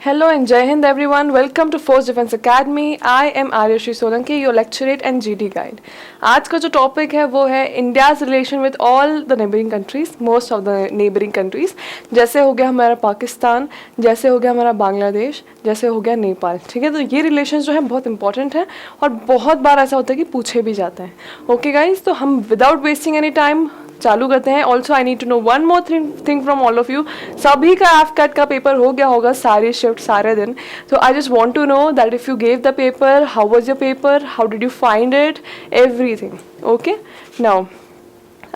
Hello and Jai Hind everyone. Welcome to Force Defense Academy. I am Aryashri Solanki, your lecturate and GD guide. आज का जो topic है वो है India's relation with all the neighbouring countries, most of the neighbouring countries. जैसे हो गया हमारा पाकिस्तान, जैसे हो गया हमारा बांग्लादेश, जैसे हो गया नेपाल. ठीक है, तो ये रिलेशन जो है बहुत इंपॉर्टेंट है और बहुत बार ऐसा होता है कि पूछे भी जाते हैं. ओके गाइज, तो हम विदाउट वेस्टिंग एनी टाइम चालू करते हैं. Also I need to know one more thing from all of you. सभी का एफकैट का पेपर हो गया होगा, सारी शिफ्ट सारे दिन. तो I just want to know that if you gave the paper, how was your paper, how did you find it, everything. Okay, now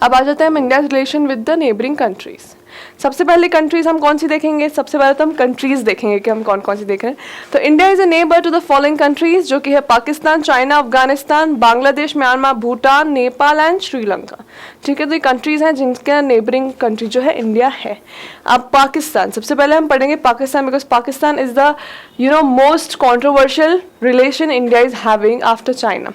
अब आ जाते हैं हम India relation with the neighbouring countries. सबसे पहले कंट्रीज हम कौन सी देखेंगे? सबसे पहले तो हम कंट्रीज देखेंगे कि हम कौन कौन सी देख रहे हैं. तो India is a neighbour to the following countries, जो कि है Pakistan, China, Afghanistan, Bangladesh, Myanmar, Bhutan, Nepal and Sri Lanka. ठीक है, तो ये कंट्रीज हैं जिनके नेबरिंग कंट्री जो है इंडिया है. अब पाकिस्तान, सबसे पहले हम पढ़ेंगे Pakistan, because Pakistan is the most controversial relation India is having after China.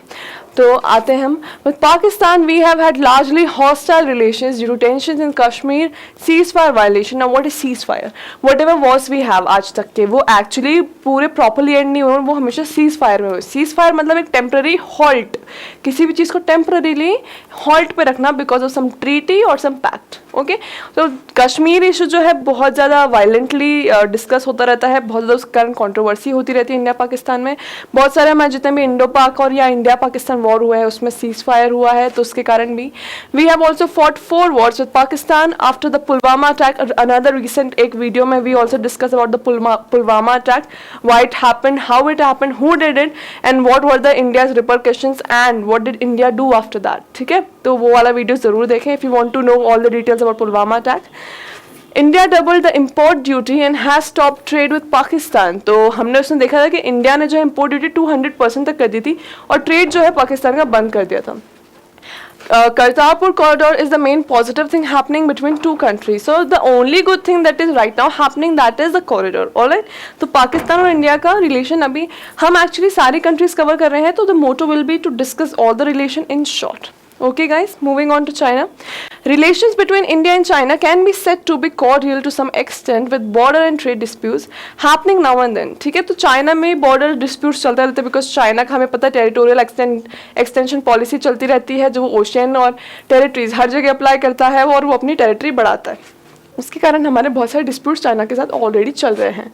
तो आते हैं हम. With Pakistan we have had largely hostile relations due to tensions in Kashmir, ceasefire violation. Now what is ceasefire? Whatever wars we have आज तक के, वो actually पूरे properly and नहीं हुए, वो हमेशा सीज फायर में हुए. सीज फायर मतलब एक टेम्पररी हॉल्ट, किसी भी चीज़ को टेम्पररीली हॉल्ट पे रखना बिकॉज ऑफ सम ट्रीटी और सम पैक्ट. ओके, तो कश्मीर इशू जो है बहुत ज़्यादा वायलेंटली डिस्कस होता रहता है, बहुत ज़्यादा उस कारण कॉन्ट्रोवर्सी होती रहती है इंडिया पाकिस्तान में. बहुत सारे हमारे जितने भी इंडो पाक और या इंडिया पाकिस्तान वॉर हुआ है उसमें सीज फायर हुआ है, तो उसके कारण भी. We have also fought 4 wars with Pakistan after the Pulwama attack. Another recent एक वीडियो में we also discuss about the Pulwama attack, why it happened, how it happened, who did it and what were the India's repercussions and what did India do after that. ठीक है, तो वो वाला video जरूर देखें if you want to know all the details about Pulwama attack. India doubled the import duty and has stop trade with Pakistan. तो हमने उसमें देखा था कि इंडिया ने जो है इम्पोर्ट ड्यूटी 200% तक कर दी थी और ट्रेड जो है पाकिस्तान का बंद कर दिया था. Kartarpur corridor is the main positive thing happening between two countries. So the only good thing that is right now happening, that is the corridor. Alright? तो पाकिस्तान और इंडिया का रिलेशन अभी हम एक्चुअली सारी कंट्रीज कवर कर रहे हैं, तो the motto will be to discuss all the relation in short. Okay guys, moving on to China. Relations between India and China can be said to be cordial to some extent with border and trade disputes happening now and then. ठीक है, तो China में border disputes चलते रहते हैं because China का हमें पता है टेरिटोरियल एक्सटेंशन पॉलिसी चलती रहती है, जो ओशियन और टेरिटरीज हर जगह अप्लाई करता है और वो अपनी टेरिटरी बढ़ाता है. उसके कारण हमारे बहुत सारे डिस्प्यूट्स चाइना के साथ ऑलरेडी चल रहे हैं.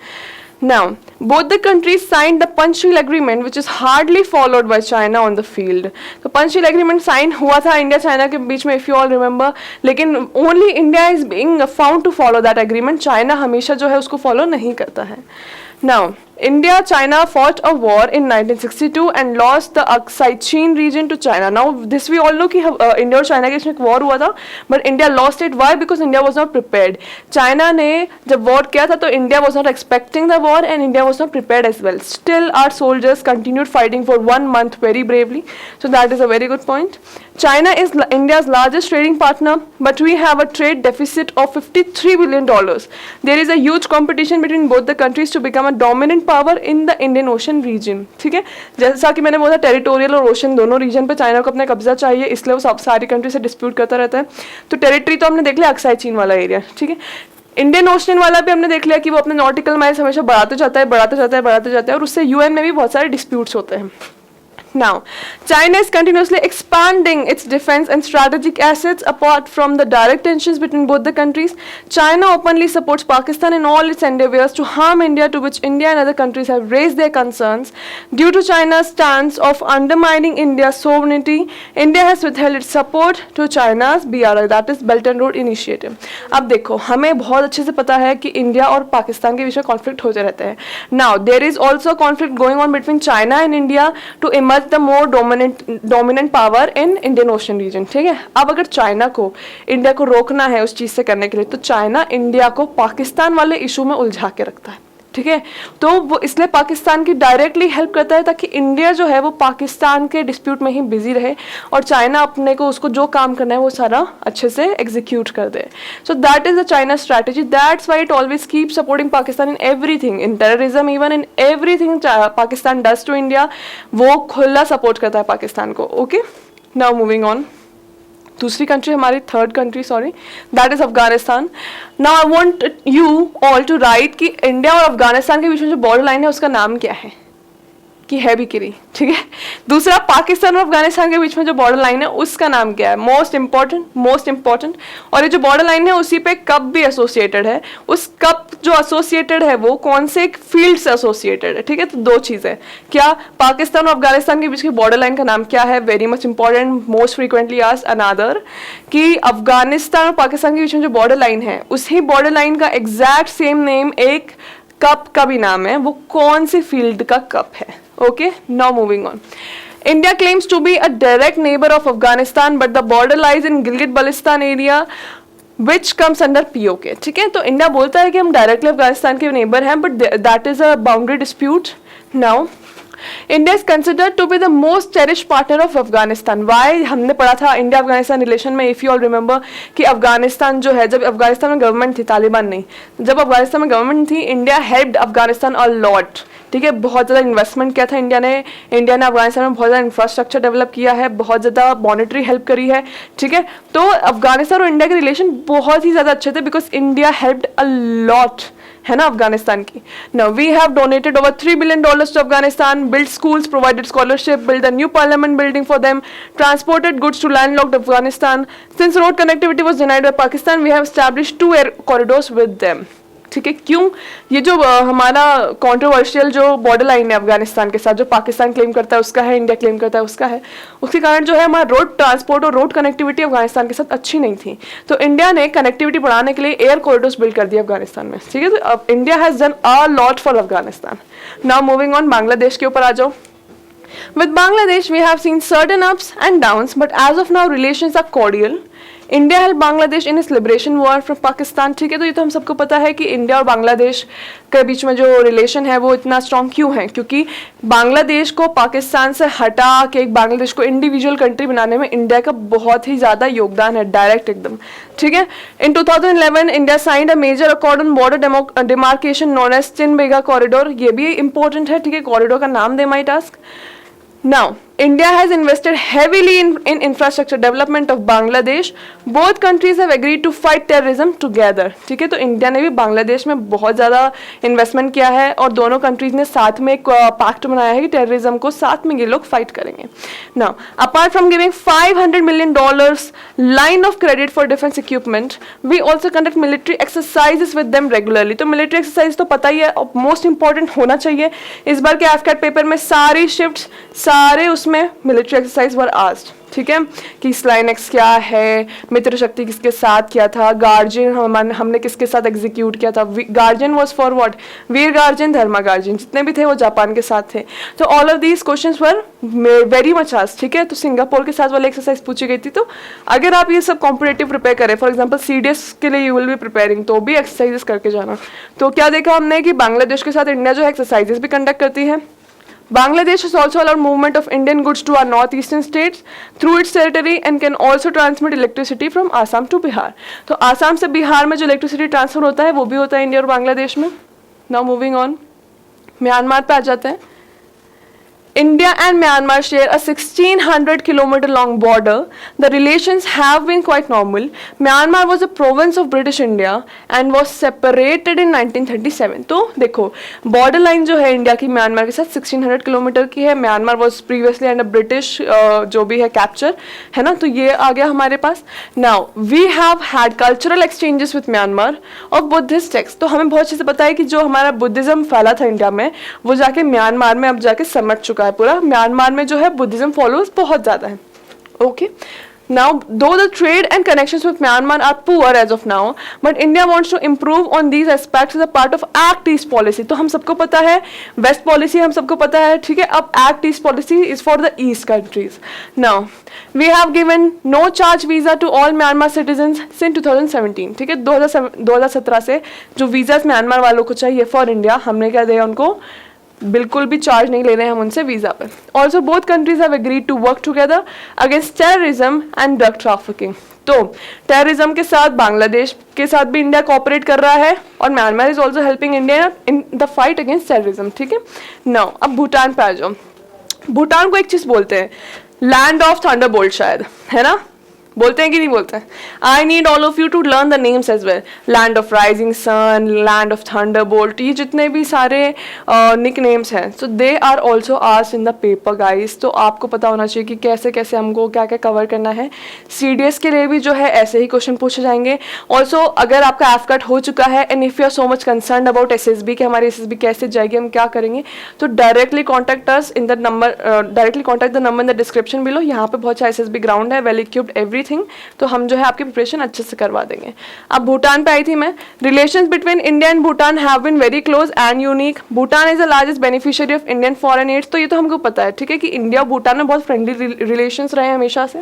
Now, both the countries signed the Panchsheel Agreement, which is hardly followed by China on the field. तो Panchsheel Agreement साइन हुआ था इंडिया चाइना के बीच में, if you all remember, लेकिन only India is being found to follow that agreement. China हमेशा जो है उसको फॉलो नहीं करता है. Now, India China fought a war in 1962 and lost the Aksai Chin region to China. Now this we all know कि India और China के बीच में एक वॉर हुआ था, but India lost it. Why? Because India was not prepared. China ने जब war किया था तो India was not expecting the war and India was not prepared as well. Still our soldiers continued fighting for 1 month very bravely. So that is a very good point. China is India's largest trading partner, but we have a trade deficit of $53 billion. There is a huge competition between both the countries to become a dominant power in the Indian Ocean region. ठीक है, जैसा कि मैंने बोला territorial और ocean दोनों reason पे China को अपना कब्जा चाहिए, इसलिए वो सारी कंट्री से डिस्प्यूट करता रहता है. तो टेरिटरी तो हमने देख लिया अक्साई चीन वाला एरिया. ठीक है, इंडियन ओशन वाला भी हमने देख लिया कि वो अपने नॉटिकल माइल्स हमेशा बढ़ाते जाता है और उससे यूएन में भी बहुत सारे डिस्प्यूट्स होते हैं. Now, China is continuously expanding its defense and strategic assets apart from the direct tensions between both the countries. China openly supports Pakistan in all its endeavors to harm India, to which India and other countries have raised their concerns. Due to China's stance of undermining India's sovereignty, India has withheld its support to China's BRI, that is Belt and Road Initiative. अब देखो, हमें बहुत अच्छे से पता है कि India और पाकिस्तान के बीच में कॉन्फ्लिक्ट होते रहते हैं. Now, there is also conflict going on between China and India to emerge the more dominant power in Indian Ocean region. ठीक है, अब अगर चाइना को इंडिया को रोकना है उस चीज़ से करने के लिए, तो चाइना इंडिया को पाकिस्तान वाले इशू में उलझा के रखता है. ठीक है, तो वो इसलिए पाकिस्तान की डायरेक्टली हेल्प करता है ताकि इंडिया जो है वो पाकिस्तान के डिस्प्यूट में ही बिजी रहे और चाइना अपने को उसको जो काम करना है वो सारा अच्छे से एग्जीक्यूट कर दे. So that is the China strategy. That's why it always keep supporting Pakistan in everything, in terrorism, even in everything Pakistan does to India. वो खुला सपोर्ट करता है पाकिस्तान को. Okay, now moving on. दूसरी कंट्री हमारी third country sorry, that is Afghanistan. Now I want you all to write कि India और अफगानिस्तान के बीच में जो बॉर्डर लाइन है उसका नाम क्या है, कि है भी कि नहीं. ठीक है. दूसरा, पाकिस्तान और अफगानिस्तान के बीच में जो बॉर्डर लाइन है उसका नाम क्या है, मोस्ट इंपॉर्टेंट. और ये जो बॉर्डर लाइन है उसी पे कप भी एसोसिएटेड है. उस कप जो एसोसिएटेड है वो कौन से एक फील्ड से एसोसिएटेड है. ठीक है. तो दो चीजें, क्या पाकिस्तान और अफगानिस्तान के बीच की बॉर्डर लाइन का नाम क्या है, very much important, most frequently asked. Another, कि अफगानिस्तान और पाकिस्तान के बीच में जो बॉर्डर लाइन है उसी बॉर्डर लाइन का एग्जैक्ट सेम नेम एक कप का भी नाम है, वो कौन सी फील्ड का कप है. Okay, now moving on. India claims to be a direct neighbor of Afghanistan, but the border lies in Gilgit-Baltistan area, which comes under POK. ठीक है. तो इंडिया बोलता है कि हम डायरेक्टली अफगानिस्तान के नेबर हैं, but that is a boundary dispute. Now India is considered to be the most cherish partner of Afghanistan. Why, हमने पढ़ा था इंडिया अफगानिस्तान रिलेशन में, इफ यू ऑल रिमेंबर, कि अफगानिस्तान जो है, जब अफगानिस्तान में गवर्नमेंट थी, तालिबान नहीं, जब अफगानिस्तान में गवर्नमेंट थी, India helped Afghanistan a lot. ठीक है. बहुत ज़्यादा इन्वेस्टमेंट किया था इंडिया ने अफगानिस्तान में बहुत ज़्यादा इंफ्रास्ट्रक्चर डेवलप किया है, बहुत ज़्यादा मॉनेटरी हेल्प करी है. ठीक है. तो अफगानिस्तान और इंडिया के रिलेशन बहुत ही ज़्यादा अच्छे थे, because India helped a lot, है ना, अफगानिस्तान की. Now we have donated over $3 billion to Afghanistan, build schools, provided scholarship, build a new parliament building for them, transported goods to landlocked Afghanistan. Since road connectivity was denied by Pakistan, we have established 2 air corridors with them. ठीक है. क्यों? ये जो हमारा controversial जो border line है अफगानिस्तान के साथ, जो पाकिस्तान क्लेम करता है उसका है, इंडिया क्लेम करता है उसका है, उसके कारण जो है हमारा रोड ट्रांसपोर्ट और रोड कनेक्टिविटी अफगानिस्तान के साथ अच्छी नहीं थी. तो इंडिया ने कनेक्टिविटी बढ़ाने के लिए एयर कॉरिडोर्स बिल्ड कर दिया अफगानिस्तान में. ठीक है. तो अब India has done a lot for Afghanistan. Now moving on, Bangladesh के ऊपर आ जाओ. With Bangladesh, we have seen certain ups and downs, but as of now, relations are cordial. India help Bangladesh in its liberation war from Pakistan. ठीक है. तो ये तो हम सबको पता है कि इंडिया और बांग्लादेश के बीच में जो रिलेशन है वो इतना स्ट्रॉन्ग क्यों है, क्योंकि बांग्लादेश को पाकिस्तान से हटा के एक बांग्लादेश को इंडिविजुअल कंट्री बनाने में इंडिया का बहुत ही ज़्यादा योगदान है, डायरेक्ट एकदम. ठीक है. In 2011 India signed a major accord on border demarcation known as Tin Bigha corridor. ये भी इंपॉर्टेंट है. ठीक है. कॉरिडोर का नाम they might ask. Now, India has invested heavily in infrastructure development of Bangladesh. Both countries have agreed to fight terrorism together. ठीक है. तो इंडिया ने भी बांग्लादेश में बहुत ज़्यादा इन्वेस्टमेंट किया है और दोनों कंट्रीज ने साथ में एक पैक्ट बनाया है कि टेररिज्म को साथ में ये लोग फाइट करेंगे. Now, apart from giving $500 million line of credit for defense equipment, we also conduct military exercises with them regularly. तो military exercise तो पता ही है, मोस्ट इंपॉर्टेंट होना चाहिए. इस बार के AFCAT पेपर में सारी शिफ्ट्स, सारे उसमें मिलिट्री एक्सरसाइज वर आस्क्ड. ठीक है. कि स्लाइनेक्स क्या है, मित्र शक्ति किसके साथ किया था, गार्जियन हमने किसके साथ एग्जीक्यूट किया था. Guardian was for what, Veer guardian, Dharma guardian, जितने भी थे वो जापान के साथ थे. तो all of these questions were very much asked. ठीक है. तो सिंगापुर के साथ वाली एक्सरसाइज पूछी गई थी. तो अगर आप ये सब कॉम्पिटेटिव प्रिपेयर करें, फॉर एग्जाम्पल CDS के लिए यू विल बी प्रिपेयरिंग, तो भी एक्सरसाइजेस करके जाना. तो क्या देखा हमने कि बांग्लादेश के साथ इंडिया जो है एक्सरसाइजेस भी कंडक्ट करती है. Bangladesh has also allowed movement of Indian goods to our northeastern states through its territory and can also transmit electricity from Assam to Bihar. तो आसाम से बिहार में जो इलेक्ट्रिसिटी ट्रांसफर होता है वो भी होता है इंडिया और बांग्लादेश में. Now moving on, म्यांमार पे आ जाते हैं. India and Myanmar share a 1600 kilometer long border. The relations have been quite normal. Myanmar was a province of British India and was separated in 1937. तो देखो बॉर्डर लाइन जो है India की Myanmar के साथ 1600 किलोमीटर की है. Myanmar was previously under British जो भी है कैप्चर, है ना. तो ये आ गया हमारे पास. Now we have had cultural exchanges with Myanmar of Buddhist texts. तो हमें बहुत अच्छे से पता है कि जो हमारा बुद्धिज्म फैला था इंडिया में वो जाके म्यांमार में अब जाके समट चुका है पूरा. म्यांमार में जो है बुद्धिज्म फॉलोअर्स बहुत ज्यादा है. Okay. Now, though the trade and connections with Myanmar are poor as of now, but India wants to improve on these aspects as a part of Act East policy. तो हम सबको पता है West policy हम सबको पता है. ठीक है. अब Act East policy is for the East countries. Now, we have given no charge visa to all Myanmar citizens since 2017. ठीक है. 2017 से जो वीजास म्यांमार वालों को चाहिए फॉर इंडिया, हमने क्या दिया उनको, बिल्कुल भी चार्ज नहीं ले रहे हैं हम उनसे वीजा पे. Also both countries have agreed to work together against terrorism and drug trafficking. तो टेररिज्म के साथ बांग्लादेश के साथ भी इंडिया कोऑपरेट कर रहा है और Myanmar is also helping India in the fight against terrorism. ठीक है. नाउ अब भूटान पे आ जाओ. भूटान को एक चीज बोलते हैं लैंड ऑफ थंडरबोल्ट, शायद, है ना. बोलते हैं कि नहीं बोलते हैं? I need all of you to learn the names as well, land of rising sun, land of thunderbolt, ये जितने भी सारे निक नेम्स हैं, so they are also asked in the paper guys. तो आपको पता होना चाहिए कि कैसे कैसे हमको क्या क्या कवर करना है। CDS के लिए भी जो है ऐसे ही क्वेश्चन पूछे जाएंगे। ऑल्सो अगर आपका एफकट हो चुका है and if you are so much concern about SSB कि हमारी SSB कैसे जाएगी, हम क्या करेंगे, तो directly contact us in the number, directly contact the number in the description below. यहाँ पे बहुत अच्छा SSB ग्राउंड है, वेल इक्विप्ड एवरीथिंग, तो हम जो है आपकी प्रिपरेशन अच्छे से करवा देंगे। अब भूटान पे आई थी मैं। Relations between India and Bhutan have been very close and unique. Bhutan is the largest beneficiary of Indian foreign aids, तो ये तो हमको पता है, ठीक है, कि इंडिया और भूटान में बहुत फ्रेंडली रिलेशंस रहे हैं हमेशा से।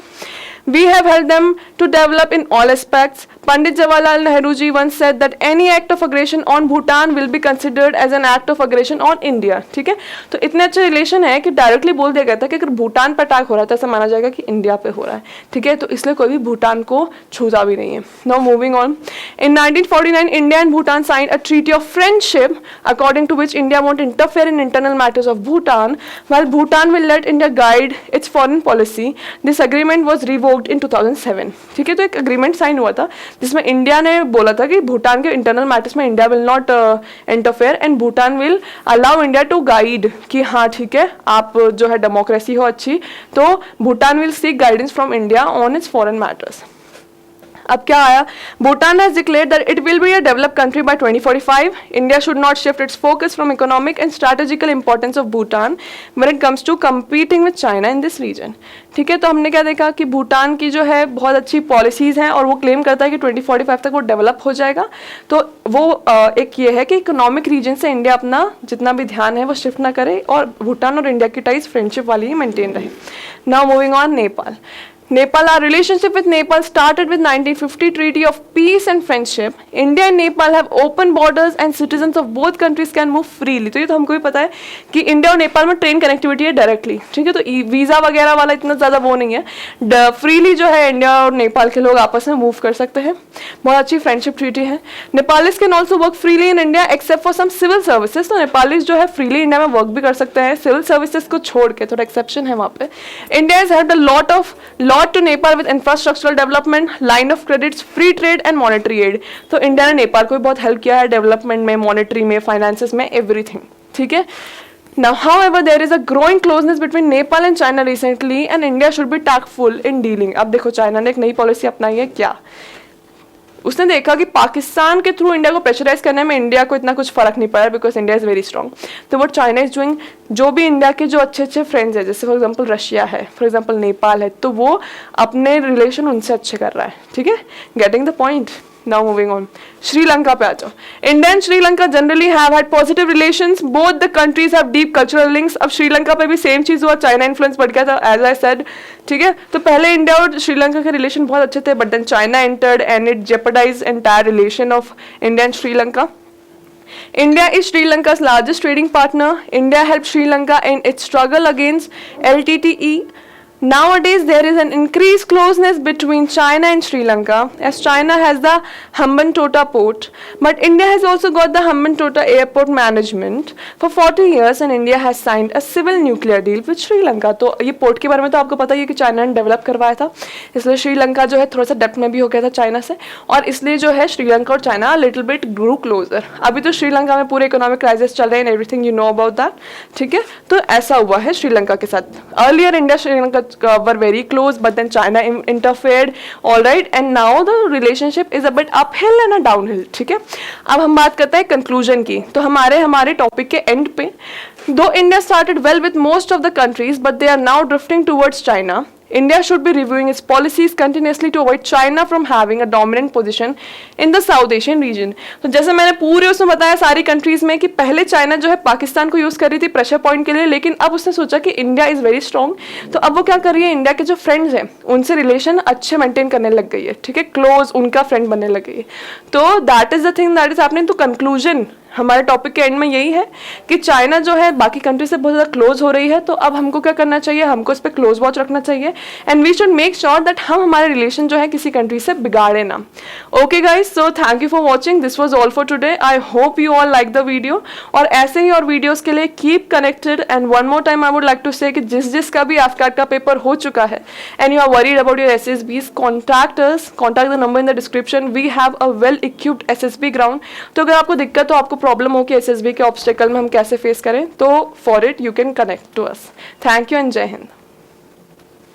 We have helped them to develop in all aspects. Pandit Jawaharlal Nehru ji once said that any act of aggression on Bhutan will be considered as an act of aggression on India. ठीक है, तो इतने अच्छे relation है कि directly बोल दिया गया था कि अगर भूटान पर अटैक हो रहा है तो ऐसा माना जाएगा कि इंडिया पे हो रहा है, ठीक है, तो इसलिए कोई भी भूटान को छूता भी नहीं है। Now moving on. In 1949, India and Bhutan signed a treaty of friendship, according to which India won't interfere in internal matters of Bhutan, while Bhutan will let India guide its foreign policy. This agreement was revoked in 2007. ठीक है, तो एक agreement sign हुआ था जिसमें India ने बोला था कि भूटान के इंटरनल मैटर्स में India will not interfere and Bhutan will allow India to guide, कि हाँ ठीक है, आप जो है डेमोक्रेसी हो अच्छी, तो Bhutan will seek guidance from India on its foreign matters. अब क्या आया, Bhutan has declared that it will be a developed country by 2045। India should not shift its focus from economic and strategical importance of Bhutan when it comes to competing with China in this region. ठीक है, तो हमने क्या देखा कि भूटान की जो है बहुत अच्छी पॉलिसीज हैं और वो क्लेम करता है कि 2045 तक वो डेवलप हो जाएगा। तो वो एक ये है कि इकोनॉमिक रीजन से इंडिया अपना जितना भी ध्यान है वो शिफ्ट ना करे और भूटान और इंडिया की टाइज फ्रेंडशिप वाली ही मेंटेन रहे। Now moving on, Nepal. Nepal, our relationship with Nepal started with 1950 Treaty of Peace and Friendship. India and Nepal have open borders and citizens of both countries can move freely. तो ये तो हमको भी पता है कि इंडिया और नेपाल में ट्रेन कनेक्टिविटी है डायरेक्टली, ठीक है, तो वीज़ा वगैरह वाला इतना ज़्यादा वो नहीं है, फ्रीली जो है इंडिया और नेपाल के लोग आपस में मूव कर सकते हैं। बहुत अच्छी फ्रेंडशिप ट्रीटी है। Nepalese can also work freely in India except for some civil services, तो नेपालीज जो है फ्रीली इंडिया में वर्क भी कर सकते हैं, सिविल सर्विसेज को छोड़ के, थोड़ा एक्सेप्शन है वहाँ पे। India has had a lot to Nepal with infrastructural development, line of credits, free trade and monetary aid. तो इंडिया ने नेपाल को भी बहुत हेल्प किया है डेवलपमेंट में, मॉनेटरी में, फाइनेंसेस में, एवरीथिंग, ठीक है। Now, however, there is a growing closeness between Nepal and China recently, and India should be tactful in dealing. अब देखो चाइना ने एक नई पॉलिसी अपनाई है, क्या उसने देखा कि पाकिस्तान के थ्रू इंडिया को प्रेशराइज करने में इंडिया को इतना कुछ फर्क नहीं पड़ा because India is very strong. तो वो चाइना इज डूइंग, जो भी इंडिया के जो अच्छे अच्छे फ्रेंड्स है, जैसे फॉर एग्जांपल रशिया है, फॉर एग्जांपल नेपाल है, तो वो अपने रिलेशन उनसे अच्छे कर रहा है, ठीक है, getting the point. Now moving on, Sri Lanka पे आ जाओ। India and Sri Lanka generally have had positive relations, both the countries have deep cultural links. अब श्रीलंका पे भी सेम चीज हुआ, चाइना इन्फ्लुएंस बढ़ गया था एज आई सेड, ठीक है, तो पहले इंडिया और श्रीलंका के रिलेशन बहुत अच्छे थे, but then China entered and it jeopardize entire relation of India and Sri Lanka. India is Sri Lanka's largest trading partner. India helped Sri Lanka in its struggle against LTTE. Nowadays, there is an increased closeness between China and Sri Lanka, as China has the Hambantota port, but India has also got the Hambantota airport management for 40 years, and India has signed a civil nuclear deal with Sri Lanka. तो ये port के बारे में तो आपको पता ही है कि चाइना ने डेवलप करवाया था, इसलिए श्रीलंका जो है थोड़ा सा डेप्थ में भी हो गया था चाइना से, और इसलिए जो है श्रीलंका और चाइना लिटिल बिट ग्रू क्लोजर। अभी तो श्रीलंका में पूरे इकोनॉमिक क्राइसिस चल रहे हैं, everything you know about that, ठीक है, तो ऐसा हुआ है श्रीलंका के साथ। Earlier India Sri Lanka were very close, but then China interfered, all right, and now the relationship is a bit uphill and a downhill, ठीक है। अब हम बात करते हैं कंक्लूजन की, तो हमारे टॉपिक के एंड पे, though India started well with most of the countries, but they are now drifting towards China. India should be reviewing its policies continuously to avoid China from having a dominant position in the South Asian region. तो जैसे मैंने पूरे उसमें बताया सारी countries में कि पहले चाइना जो है पाकिस्तान को यूज़ कर रही थी प्रेशर पॉइंट के लिए, लेकिन अब उसने सोचा कि इंडिया इज़ वेरी स्ट्रॉन्ग, तो अब वो क्या कर रही है, इंडिया के जो फ्रेंड्स हैं उनसे रिलेशन अच्छे मेंटेन करने लग गई है, ठीक है, क्लोज उनका फ्रेंड बनने लग गई है। तो that is the thing that is happening. तो कंक्लूजन हमारे टॉपिक के एंड में यही है कि चाइना जो है बाकी कंट्री से बहुत ज़्यादा क्लोज हो रही है, तो अब हमको क्या करना चाहिए, हमको इस पर क्लोज वॉच रखना चाहिए and we should make sure that हम हमारे रिलेशन जो है किसी कंट्री से बिगाड़े ना. Okay guys, so thank you for watching. This was all for today. I hope you all like the video और ऐसे ही और वीडियोज़ के लिए keep connected. And one more time I would like to say कि जिसका भी AFCAT का पेपर हो चुका है and you are worried about your SSBs, contact the number in the description. We have a well equipped SSB ground. तो अगर आपको दिक्कत हो, आपको प्रॉब्लम हो कि SSB के ऑब्स्टेकल में हम कैसे फेस करें, तो for it you can connect to us. Thank you and जय हिंद.